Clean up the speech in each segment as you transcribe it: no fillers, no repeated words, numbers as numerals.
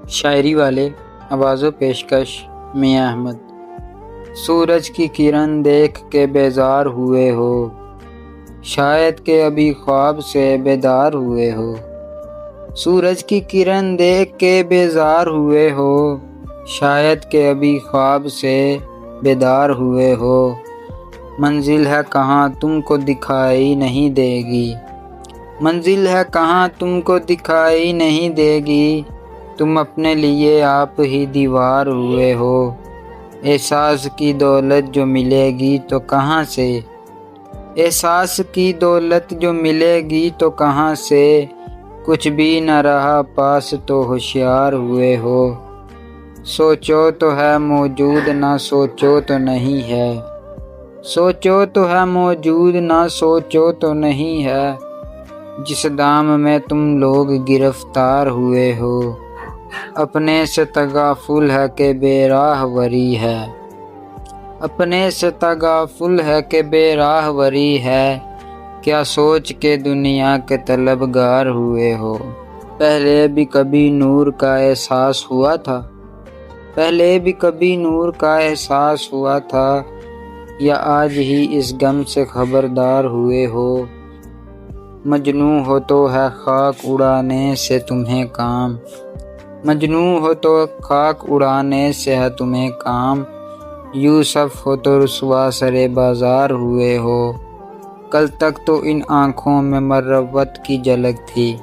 شاعری والے آواز و پیشکش میاں احمد۔ سورج کی کرن دیکھ کے بیزار ہوئے ہو، شاید کہ ابھی خواب سے بیدار ہوئے ہو۔ سورج کی کرن دیکھ کے بیزار ہوئے ہو، شاید کہ ابھی خواب سے بیدار ہوئے ہو۔ منزل ہے کہاں تم کو دکھائی نہیں دے گی، منزل ہے کہاں تم کو دکھائی نہیں دے گی۔ تم اپنے لیے آپ ہی دیوار ہوئے ہو۔ احساس کی دولت جو ملے گی تو کہاں سے، احساس کی دولت جو ملے گی تو کہاں سے۔ کچھ بھی نہ رہا پاس تو ہوشیار ہوئے ہو۔ سوچو تو ہے موجود نہ سوچو تو نہیں ہے، سوچو تو ہے موجود نہ سوچو تو نہیں ہے۔ جس دام میں تم لوگ گرفتار ہوئے ہو، اپنے سے تغافل ہے کہ بے راہ وری ہے، اپنے سے تغافل ہے کہ بے راہ وری ہے۔ کیا سوچ کے دنیا کے طلبگار ہوئے ہو۔ پہلے بھی کبھی نور کا احساس ہوا تھا، پہلے بھی کبھی نور کا احساس ہوا تھا، یا آج ہی اس غم سے خبردار ہوئے ہو۔ مجنوں ہو تو ہے خاک اڑانے سے تمہیں کام، مجنوں ہو تو خاک اڑانے سے ہے تمہیں کام۔ یوسف ہو تو رسوا سرے بازار ہوئے ہو۔ کل تک تو ان آنکھوں میں مروت کی جھلک تھی،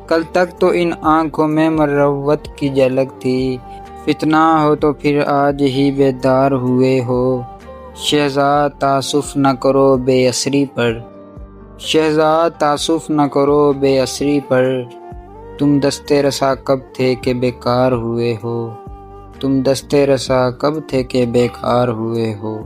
کل تک تو ان آنکھوں میں مروت کی جھلک تھی۔ فتنہ ہو تو پھر آج ہی بیدار ہوئے ہو۔ شہزاد تعسف نہ کرو بے اسری پر، شہزاد تعسف نہ کرو بے اسری پر۔ تم دستے رسا کب تھے کہ بیکار ہوئے ہو، تم دستے رسا کب تھے کہ بیکار ہوئے ہو۔